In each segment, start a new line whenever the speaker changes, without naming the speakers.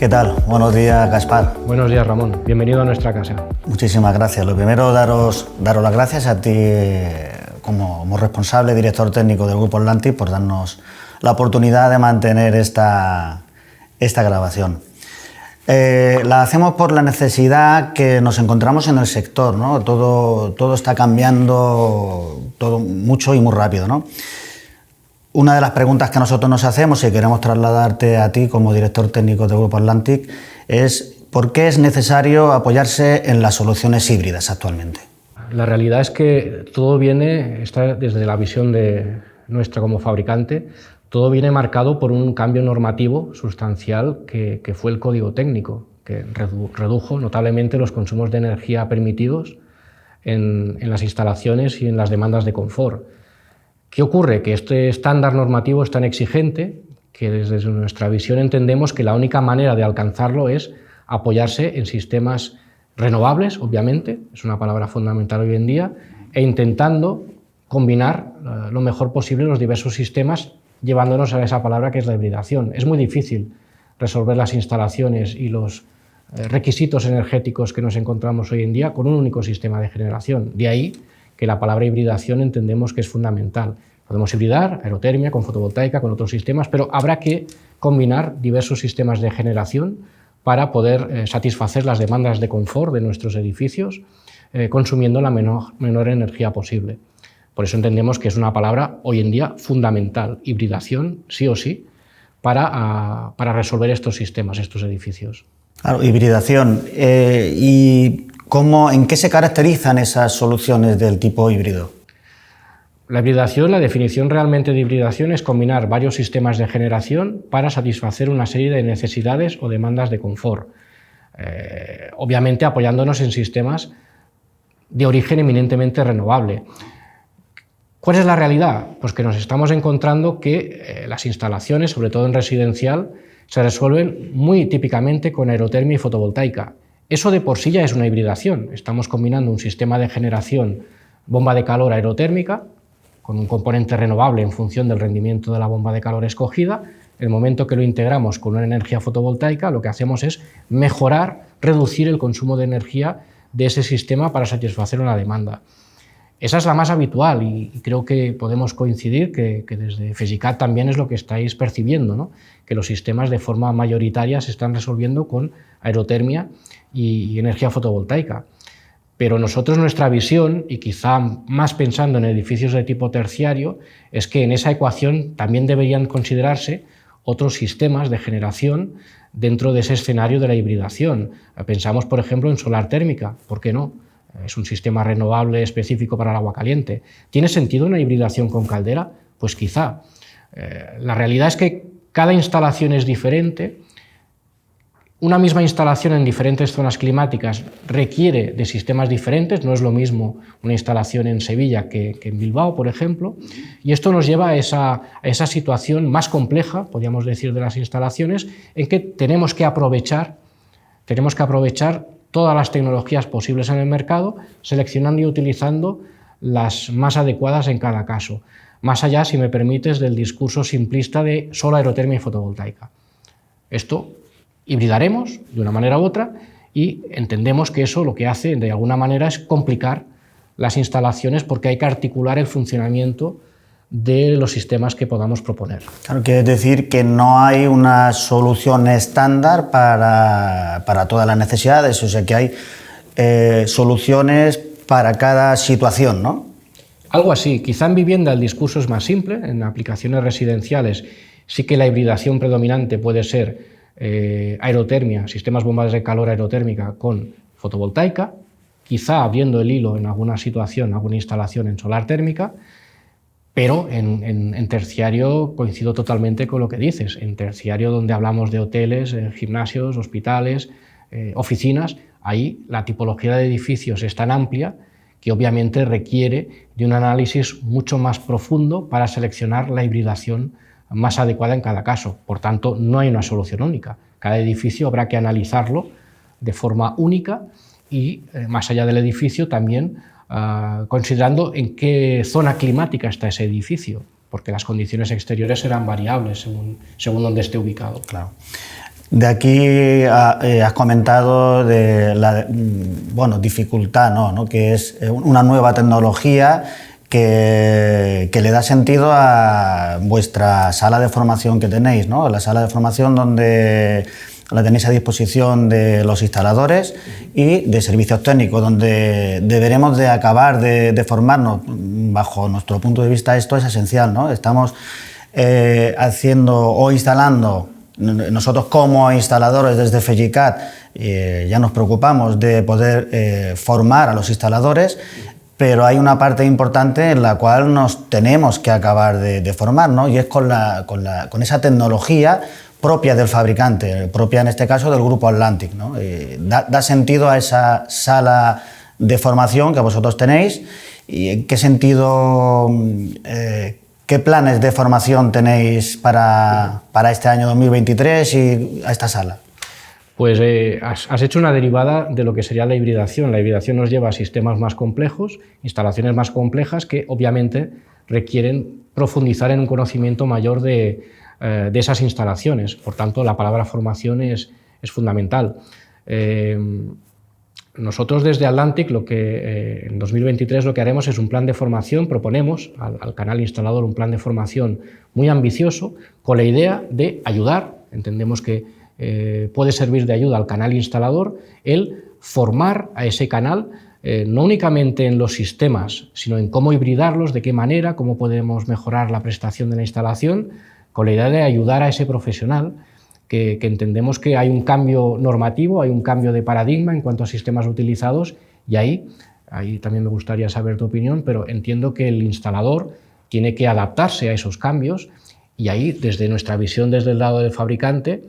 ¿Qué tal? Buenos días, Gaspar.
Buenos días, Ramón. Bienvenido a nuestra casa.
Muchísimas gracias. Lo primero, daros las gracias a ti como responsable, director técnico del Grupo Atlantic, por darnos la oportunidad de mantener esta grabación. La hacemos por la necesidad que nos encontramos en el sector, ¿no? Todo está cambiando, todo mucho y muy rápido, ¿no? Una de las preguntas que nosotros nos hacemos y queremos trasladarte a ti como director técnico del Grupo Atlantic es ¿por qué es necesario apoyarse en las soluciones híbridas actualmente?
La realidad es que todo viene, está desde la visión de nuestra como fabricante, todo viene marcado por un cambio normativo sustancial que fue el código técnico, que redujo notablemente los consumos de energía permitidos en las instalaciones y en las demandas de confort. ¿Qué ocurre? Que este estándar normativo es tan exigente que desde nuestra visión entendemos que la única manera de alcanzarlo es apoyarse en sistemas renovables, obviamente, es una palabra fundamental hoy en día, e intentando combinar lo mejor posible los diversos sistemas, llevándonos a esa palabra que es la hibridación. Es muy difícil resolver las instalaciones y los requisitos energéticos que nos encontramos hoy en día con un único sistema de generación. De ahí que la palabra hibridación entendemos que es fundamental. Podemos hibridar aerotermia con fotovoltaica, con otros sistemas, pero habrá que combinar diversos sistemas de generación para poder satisfacer las demandas de confort de nuestros edificios, consumiendo la menor energía posible. Por eso entendemos que es una palabra hoy en día fundamental, hibridación, sí o sí, para resolver estos sistemas, estos edificios.
Claro, hibridación. ¿En qué se caracterizan esas soluciones del tipo híbrido?
La hibridación, la definición realmente de hibridación es combinar varios sistemas de generación para satisfacer una serie de necesidades o demandas de confort. Obviamente apoyándonos en sistemas de origen eminentemente renovable. ¿Cuál es la realidad? Pues que nos estamos encontrando que las instalaciones, sobre todo en residencial, se resuelven muy típicamente con aerotermia y fotovoltaica. Eso de por sí ya es una hibridación. Estamos combinando un sistema de generación bomba de calor aerotérmica con un componente renovable en función del rendimiento de la bomba de calor escogida. En el momento que lo integramos con una energía fotovoltaica, lo que hacemos es mejorar, reducir el consumo de energía de ese sistema para satisfacer una demanda. Esa es la más habitual y creo que podemos coincidir que desde FESICAT también es lo que estáis percibiendo, ¿no? Que los sistemas de forma mayoritaria se están resolviendo con aerotermia y energía fotovoltaica. Pero nosotros nuestra visión, y quizá más pensando en edificios de tipo terciario, es que en esa ecuación también deberían considerarse otros sistemas de generación dentro de ese escenario de la hibridación. Pensamos, por ejemplo, en solar térmica, ¿por qué no? Es un sistema renovable específico para el agua caliente. ¿Tiene sentido una hibridación con caldera? Pues quizá. La realidad es que cada instalación es diferente. Una misma instalación en diferentes zonas climáticas requiere de sistemas diferentes, no es lo mismo una instalación en Sevilla que en Bilbao, por ejemplo, y esto nos lleva a esa situación más compleja, podríamos decir, de las instalaciones, en que tenemos que aprovechar todas las tecnologías posibles en el mercado, seleccionando y utilizando las más adecuadas en cada caso. Más allá, si me permites, del discurso simplista de solo aerotermia y fotovoltaica. Esto hibridaremos de una manera u otra y entendemos que eso lo que hace de alguna manera es complicar las instalaciones porque hay que articular el funcionamiento de los sistemas que podamos proponer.
Claro, quiere decir que no hay una solución estándar para todas las necesidades, o sea que hay soluciones para cada situación, ¿no?
Algo así. Quizá en vivienda el discurso es más simple, en aplicaciones residenciales sí que la hibridación predominante puede ser aerotermia, sistemas bombas de calor aerotérmica con fotovoltaica, quizá abriendo el hilo en alguna situación, alguna instalación en solar térmica, pero en terciario coincido totalmente con lo que dices. En terciario, donde hablamos de hoteles, gimnasios, hospitales, oficinas, ahí la tipología de edificios es tan amplia que obviamente requiere de un análisis mucho más profundo para seleccionar la hibridación más adecuada en cada caso. Por tanto, no hay una solución única. Cada edificio habrá que analizarlo de forma única y, más allá del edificio, también considerando en qué zona climática está ese edificio, porque las condiciones exteriores serán variables según donde esté ubicado.
Claro. De aquí has comentado de la dificultad, ¿no? Que es una nueva tecnología que le da sentido a vuestra sala de formación que tenéis, ¿no? La sala de formación donde la tenéis a disposición de los instaladores y de servicios técnicos, donde deberemos de acabar de formarnos. Bajo nuestro punto de vista esto es esencial, ¿no? Estamos haciendo o instalando, nosotros como instaladores desde FEGICAT ya nos preocupamos de poder formar a los instaladores, pero hay una parte importante en la cual nos tenemos que acabar de formar, ¿no? Y es con esa tecnología propia del fabricante, propia en este caso del Grupo Atlantic, ¿no? Da sentido a esa sala de formación que vosotros tenéis. ¿Y en qué sentido, qué planes de formación tenéis para este año 2023 y a esta sala?
Pues has hecho una derivada de lo que sería la hibridación. La hibridación nos lleva a sistemas más complejos, instalaciones más complejas que obviamente requieren profundizar en un conocimiento mayor de esas instalaciones. Por tanto, la palabra formación es fundamental. Nosotros desde Atlantic en 2023 lo que haremos es un plan de formación, proponemos al canal instalador un plan de formación muy ambicioso con la idea de ayudar, entendemos que puede servir de ayuda al canal instalador el formar a ese canal no únicamente en los sistemas, sino en cómo hibridarlos, de qué manera, cómo podemos mejorar la prestación de la instalación, con la idea de ayudar a ese profesional que entendemos que hay un cambio normativo, hay un cambio de paradigma en cuanto a sistemas utilizados y ahí también me gustaría saber tu opinión, pero entiendo que el instalador tiene que adaptarse a esos cambios y ahí, desde nuestra visión, desde el lado del fabricante,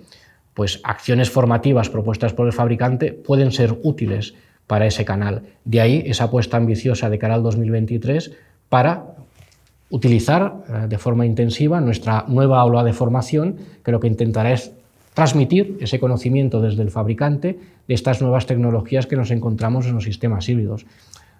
pues acciones formativas propuestas por el fabricante pueden ser útiles para ese canal. De ahí esa apuesta ambiciosa de cara al 2023 para utilizar de forma intensiva nuestra nueva aula de formación, que lo que intentará es transmitir ese conocimiento desde el fabricante de estas nuevas tecnologías que nos encontramos en los sistemas híbridos.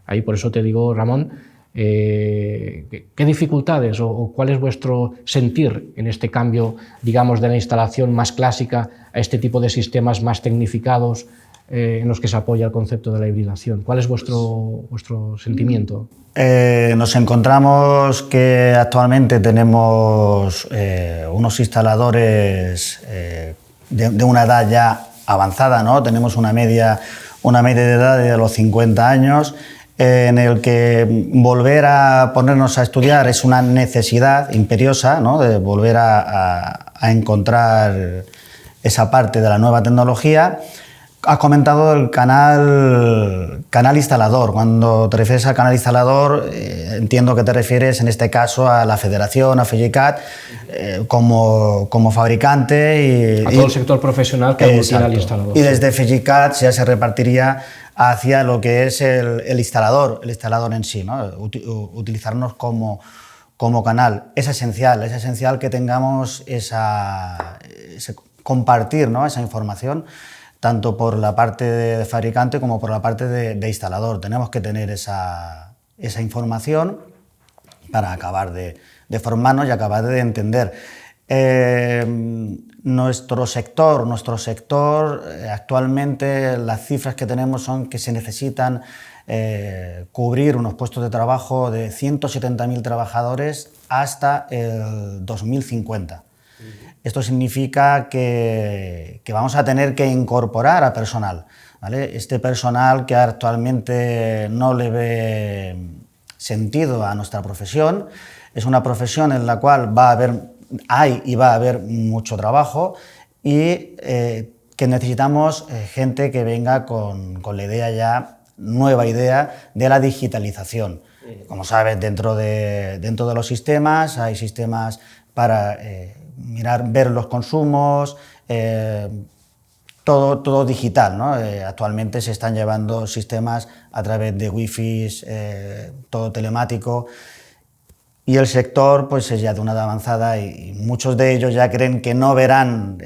Ahí por eso te digo, Ramón, ¿qué dificultades o cuál es vuestro sentir en este cambio, digamos, de la instalación más clásica a este tipo de sistemas más tecnificados en los que se apoya el concepto de la hibridación? ¿Cuál es vuestro sentimiento?
Nos encontramos que actualmente tenemos unos instaladores de una edad ya avanzada, ¿no? Tenemos una media de edad de los 50 años, en el que volver a ponernos a estudiar es una necesidad imperiosa, ¿no? De volver a encontrar esa parte de la nueva tecnología. Has comentado el canal instalador. Cuando te refieres al canal instalador, entiendo que te refieres en este caso a la federación, a FEGICAT, como fabricante.
A todo el sector profesional que aglutina al instalador.
Y desde FEGICAT ya se repartiría hacia lo que es el instalador en sí, ¿no? Utilizarnos como canal. Es esencial que tengamos ese compartir, ¿no? Esa información, tanto por la parte de fabricante como por la parte de instalador. Tenemos que tener esa información para acabar de formarnos y acabar de entender. Nuestro sector, actualmente las cifras que tenemos son que se necesitan cubrir unos puestos de trabajo de 170.000 trabajadores hasta el 2050. Esto significa que vamos a tener que incorporar a personal, ¿vale? Este personal que actualmente no le ve sentido a nuestra profesión, es una profesión en la cual hay va a haber mucho trabajo y que necesitamos gente que venga con la nueva idea de la digitalización. Como sabes, dentro de los sistemas hay sistemas para ver los consumos, todo digital, ¿no? Actualmente se están llevando sistemas a través de Wi-Fi, todo telemático, y el sector pues es ya de una edad avanzada y muchos de ellos ya creen que no verán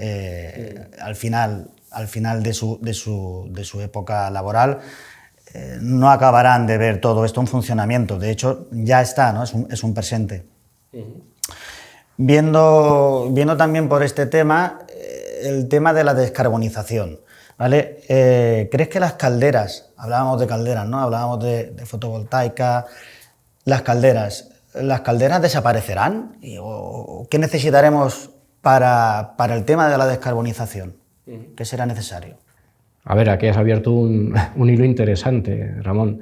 al final de su época laboral, no acabarán de ver todo esto en funcionamiento. De hecho, ya está, ¿no? Es un presente. Viendo también por este tema, el tema de la descarbonización, ¿vale? ¿Crees que las calderas, hablábamos de calderas, ¿no? Hablábamos de fotovoltaica, las calderas desaparecerán? ¿O qué necesitaremos para el tema de la descarbonización? ¿Qué será necesario?
A ver, aquí has abierto un hilo interesante, Ramón.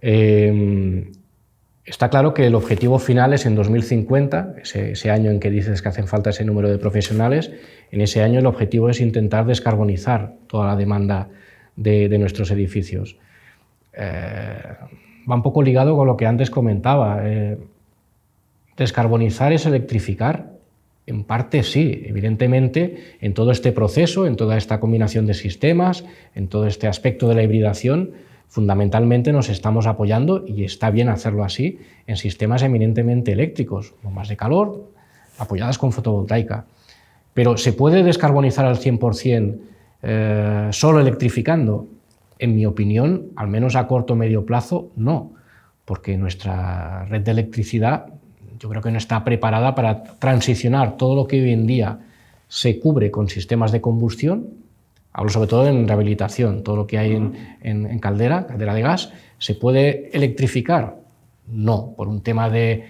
Está claro que el objetivo final es en 2050, ese año en que dices que hacen falta ese número de profesionales. En ese año el objetivo es intentar descarbonizar toda la demanda de nuestros edificios. Va un poco ligado con lo que antes comentaba. ¿Descarbonizar es electrificar? En parte sí, evidentemente, en todo este proceso, en toda esta combinación de sistemas, en todo este aspecto de la hibridación, fundamentalmente nos estamos apoyando, y está bien hacerlo así, en sistemas eminentemente eléctricos, bombas de calor, apoyadas con fotovoltaica. Pero ¿se puede descarbonizar al 100% solo electrificando? En mi opinión, al menos a corto o medio plazo, no, porque nuestra red de electricidad yo creo que no está preparada para transicionar todo lo que hoy en día se cubre con sistemas de combustión. Hablo sobre todo en rehabilitación, todo lo que hay en caldera de gas. ¿Se puede electrificar? No, por un tema de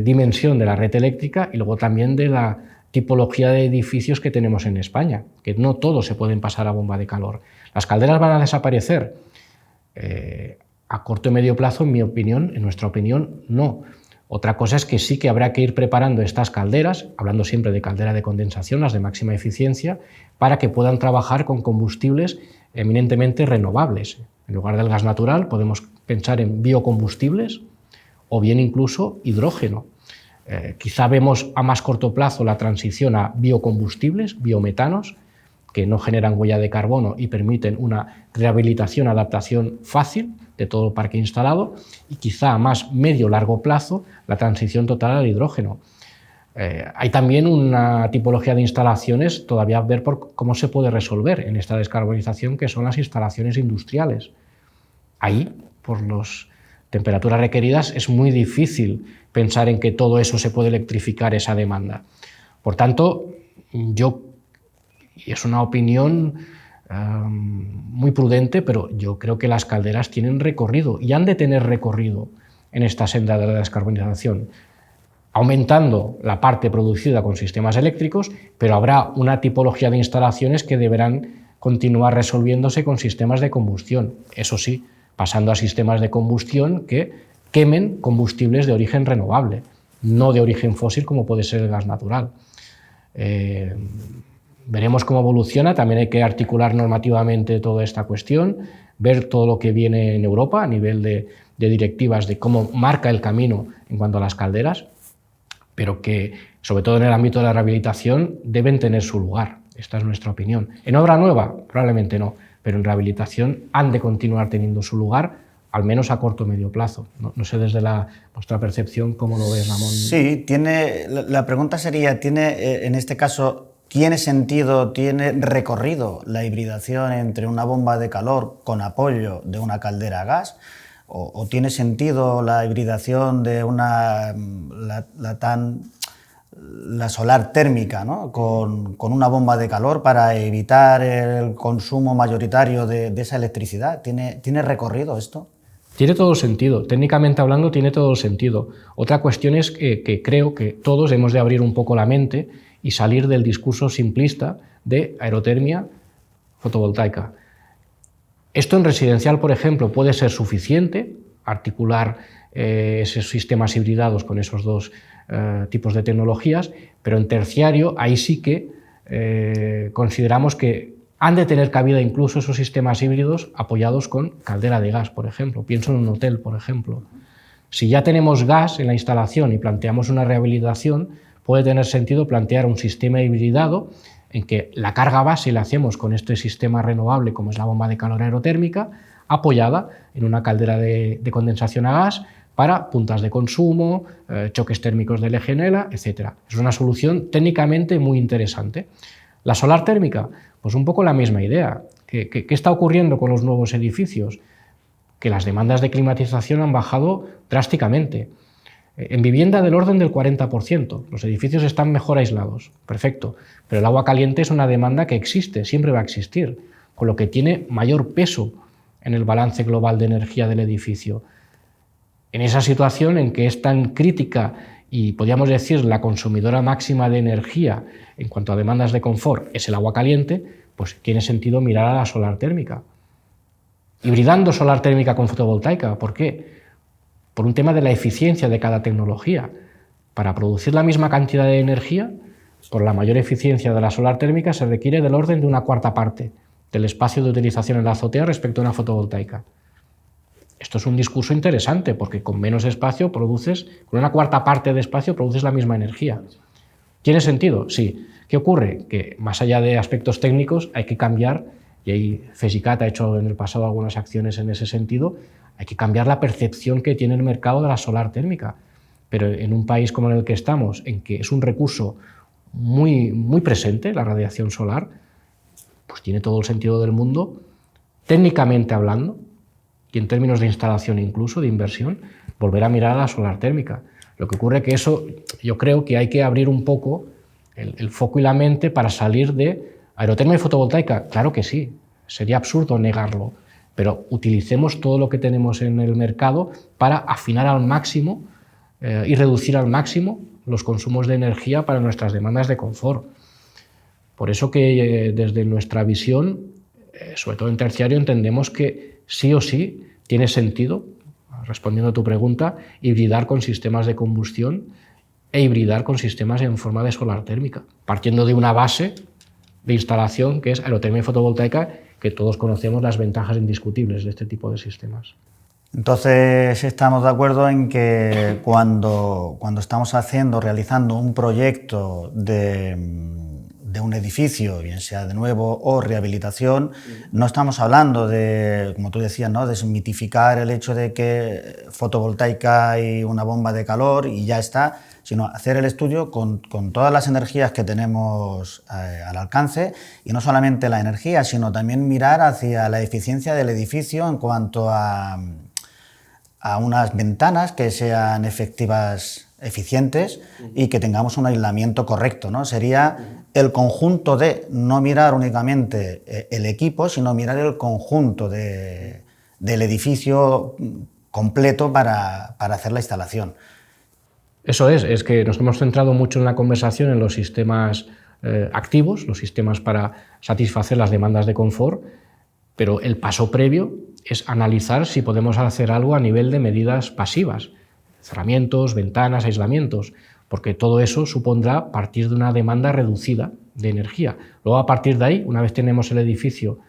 dimensión de la red eléctrica y luego también de la tipología de edificios que tenemos en España, que no todos se pueden pasar a bomba de calor. ¿Las calderas van a desaparecer? A corto y medio plazo, en mi opinión, en nuestra opinión, no. Otra cosa es que sí que habrá que ir preparando estas calderas, hablando siempre de caldera de condensación, las de máxima eficiencia, para que puedan trabajar con combustibles eminentemente renovables. En lugar del gas natural podemos pensar en biocombustibles o bien incluso hidrógeno. Quizá vemos a más corto plazo la transición a biocombustibles, biometanos, que no generan huella de carbono y permiten una rehabilitación, adaptación fácil de todo el parque instalado, y quizá a más medio-largo plazo la transición total al hidrógeno. Hay también una tipología de instalaciones todavía a ver por cómo se puede resolver en esta descarbonización, que son las instalaciones industriales. Ahí, por las temperaturas requeridas, es muy difícil pensar en que todo eso se puede electrificar, esa demanda. Por tanto, y es una opinión muy prudente, pero yo creo que las calderas tienen recorrido y han de tener recorrido en esta senda de la descarbonización, aumentando la parte producida con sistemas eléctricos, pero habrá una tipología de instalaciones que deberán continuar resolviéndose con sistemas de combustión. Eso sí, pasando a sistemas de combustión que quemen combustibles de origen renovable, no de origen fósil como puede ser el gas natural. Veremos cómo evoluciona, también hay que articular normativamente toda esta cuestión, ver todo lo que viene en Europa a nivel de directivas, de cómo marca el camino en cuanto a las calderas, pero que, sobre todo en el ámbito de la rehabilitación, deben tener su lugar. Esta es nuestra opinión. En obra nueva, probablemente no, pero en rehabilitación han de continuar teniendo su lugar, al menos a corto o medio plazo. No sé desde vuestra percepción cómo lo ves, Ramón.
Sí, la pregunta sería, en este caso, ¿tiene sentido, tiene recorrido la hibridación entre una bomba de calor con apoyo de una caldera a gas? ¿O tiene sentido la hibridación de la solar térmica, ¿no? con una bomba de calor para evitar el consumo mayoritario de esa electricidad? ¿Tiene recorrido esto?
Tiene todo sentido, técnicamente hablando tiene todo sentido. Otra cuestión es que creo que todos hemos de abrir un poco la mente y salir del discurso simplista de aerotermia fotovoltaica. Esto en residencial, por ejemplo, puede ser suficiente, articular esos sistemas hibridados con esos dos tipos de tecnologías, pero en terciario ahí sí que consideramos que han de tener cabida incluso esos sistemas híbridos apoyados con caldera de gas, por ejemplo. Pienso en un hotel, por ejemplo. Si ya tenemos gas en la instalación y planteamos una rehabilitación, puede tener sentido plantear un sistema hibridado en que la carga base la hacemos con este sistema renovable, como es la bomba de calor aerotérmica, apoyada en una caldera de condensación a gas para puntas de consumo, choques térmicos de Legionela, etc. Es una solución técnicamente muy interesante. La solar térmica, pues un poco la misma idea. ¿Qué está ocurriendo con los nuevos edificios? Que las demandas de climatización han bajado drásticamente. En vivienda del orden del 40%. Los edificios están mejor aislados, perfecto. Pero el agua caliente es una demanda que existe, siempre va a existir, con lo que tiene mayor peso en el balance global de energía del edificio. En esa situación en que es tan crítica y podríamos decir la consumidora máxima de energía en cuanto a demandas de confort es el agua caliente, pues tiene sentido mirar a la solar térmica. Hibridando solar térmica con fotovoltaica, ¿por qué? Por un tema de la eficiencia de cada tecnología. Para producir la misma cantidad de energía, por la mayor eficiencia de la solar térmica se requiere del orden de una cuarta parte del espacio de utilización en la azotea respecto a una fotovoltaica. Esto es un discurso interesante porque con menos espacio produces, con una cuarta parte de espacio produces la misma energía. ¿Tiene sentido? Sí. ¿Qué ocurre? Que más allá de aspectos técnicos hay que cambiar, y ahí FESICAT ha hecho en el pasado algunas acciones en ese sentido, hay que cambiar la percepción que tiene el mercado de la solar térmica. Pero en un país como en el que estamos, en que es un recurso muy presente, la radiación solar, pues tiene todo el sentido del mundo, técnicamente hablando, y en términos de instalación incluso, de inversión, volver a mirar a la solar térmica. Lo que ocurre es que eso, yo creo que hay que abrir un poco el foco y la mente para salir de aerotermia y fotovoltaica. Claro que sí, sería absurdo negarlo, pero utilicemos todo lo que tenemos en el mercado para afinar al máximo y reducir al máximo los consumos de energía para nuestras demandas de confort. Por eso que desde nuestra visión, sobre todo en terciario, entendemos que sí o sí tiene sentido, respondiendo a tu pregunta, hibridar con sistemas de combustión e hibridar con sistemas en forma de solar térmica, partiendo de una base de instalación que es aerotermia y fotovoltaica, que todos conocemos las ventajas indiscutibles de este tipo de sistemas.
Entonces estamos de acuerdo en que cuando estamos realizando un proyecto de un edificio, bien sea de nuevo o rehabilitación, no estamos hablando de, como tú decías, ¿no?, desmitificar el hecho de que fotovoltaica y una bomba de calor y ya está, sino hacer el estudio con todas las energías que tenemos al alcance, y no solamente la energía, sino también mirar hacia la eficiencia del edificio en cuanto a unas ventanas que sean eficientes y que tengamos un aislamiento correcto, ¿no? Sería el conjunto de no mirar únicamente el equipo, sino mirar el conjunto del edificio completo para hacer la instalación.
Eso es que nos hemos centrado mucho en la conversación en los sistemas activos, los sistemas para satisfacer las demandas de confort, pero el paso previo es analizar si podemos hacer algo a nivel de medidas pasivas, cerramientos, ventanas, aislamientos, porque todo eso supondrá partir de una demanda reducida de energía. Luego, a partir de ahí, una vez tenemos el edificio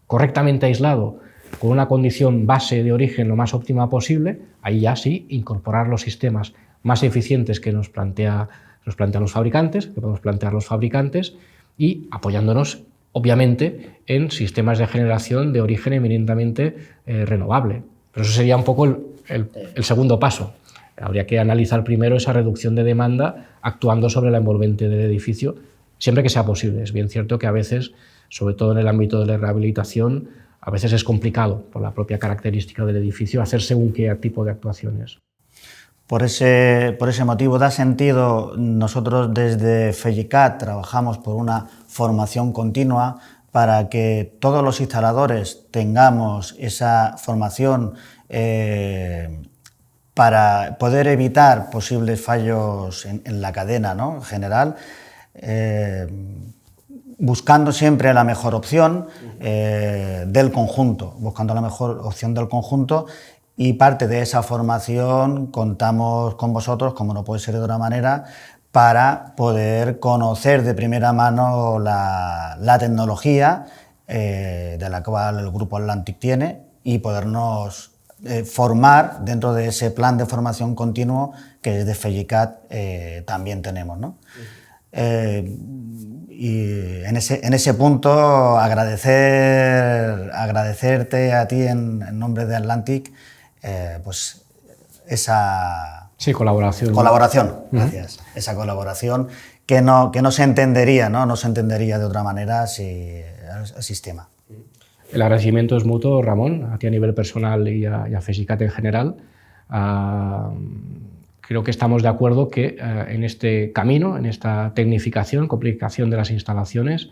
correctamente aislado, con una condición base de origen lo más óptima posible, ahí ya sí incorporar los sistemas más eficientes que nos plantean los fabricantes, que podemos plantear los fabricantes, y apoyándonos obviamente en sistemas de generación de origen eminentemente renovable. Pero eso sería un poco el segundo paso. Habría que analizar primero esa reducción de demanda actuando sobre la envolvente del edificio, siempre que sea posible. Es bien cierto que a veces, sobre todo en el ámbito de la rehabilitación, a veces es complicado, por la propia característica del edificio, hacer según qué tipo de actuaciones.
Por ese motivo da sentido, nosotros desde FESICAT trabajamos por una formación continua para que todos los instaladores tengamos esa formación para poder evitar posibles fallos en la cadena, ¿no?, en general, buscando siempre la mejor opción del conjunto, y parte de esa formación contamos con vosotros, como no puede ser de otra manera, para poder conocer de primera mano la tecnología de la cual el Grupo Atlantic tiene y podernos formar dentro de ese plan de formación continuo que desde FESICAT también tenemos, ¿no? Y en ese punto agradecerte a ti en nombre de Atlantic pues esa
colaboración.
Gracias. Esa colaboración que no se entendería, ¿no? No se entendería de otra manera si el sistema.
El agradecimiento es mutuo, Ramón, a ti a nivel personal y a FESICAT en general. creo que estamos de acuerdo que en este camino, en esta tecnificación, complicación de las instalaciones,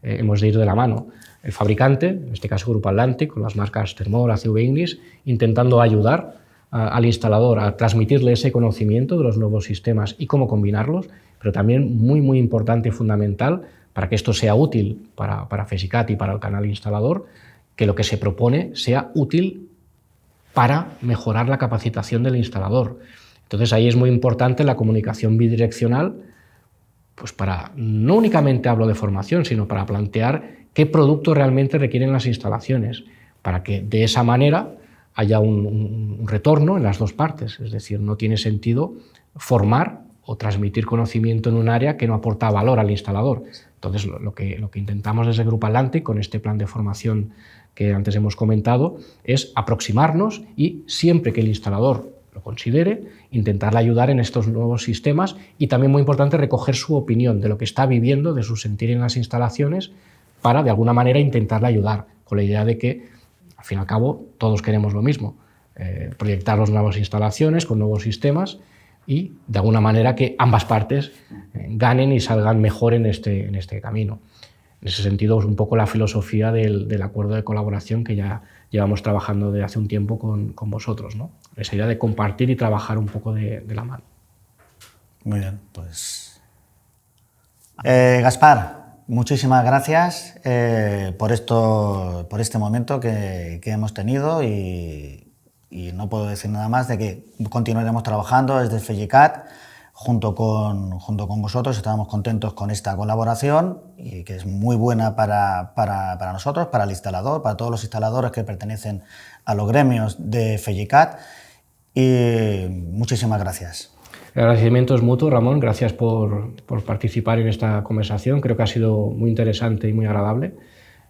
hemos de ir de la mano. El fabricante, en este caso Grupo Atlantic, con las marcas Thermor, ACV Ignis, intentando ayudar al instalador a transmitirle ese conocimiento de los nuevos sistemas y cómo combinarlos, pero también muy importante y fundamental para que esto sea útil para FESICAT y para el canal instalador, que lo que se propone sea útil para mejorar la capacitación del instalador. Entonces ahí es muy importante la comunicación bidireccional, pues para, no únicamente hablo de formación, sino para plantear qué producto realmente requieren las instalaciones, para que de esa manera haya un retorno en las dos partes. Es decir, no tiene sentido formar o transmitir conocimiento en un área que no aporta valor al instalador. Entonces, lo que intentamos desde Grupo Atlantic, con este plan de formación que antes hemos comentado, es aproximarnos y, siempre que el instalador lo considere, intentarle ayudar en estos nuevos sistemas y también, muy importante, recoger su opinión de lo que está viviendo, de su sentir en las instalaciones, para, de alguna manera, intentarle ayudar, con la idea de que, al fin y al cabo, todos queremos lo mismo, proyectar las nuevas instalaciones con nuevos sistemas y, de alguna manera, que ambas partes ganen y salgan mejor en este camino. En ese sentido, es un poco la filosofía del acuerdo de colaboración que ya llevamos trabajando desde hace un tiempo con vosotros, ¿no? Esa idea de compartir y trabajar un poco de la mano.
Muy bien, pues... Gaspar, muchísimas gracias por este momento que hemos tenido y no puedo decir nada más de que continuaremos trabajando desde FESICAT junto con vosotros. Estamos contentos con esta colaboración y que es muy buena para nosotros, para el instalador, para todos los instaladores que pertenecen a los gremios de FESICAT, y muchísimas gracias.
El agradecimiento es mutuo, Ramón. Gracias por participar en esta conversación. Creo que ha sido muy interesante y muy agradable.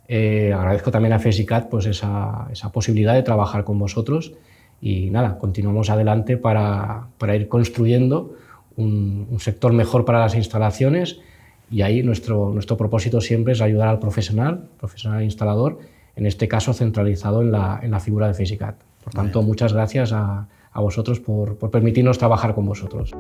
Agradezco también a FESICAT pues esa posibilidad de trabajar con vosotros y nada, continuamos adelante para ir construyendo un sector mejor para las instalaciones, y ahí nuestro propósito siempre es ayudar al profesional instalador, en este caso centralizado en la figura de FESICAT. Por tanto, muchas gracias a vosotros por permitirnos trabajar con vosotros.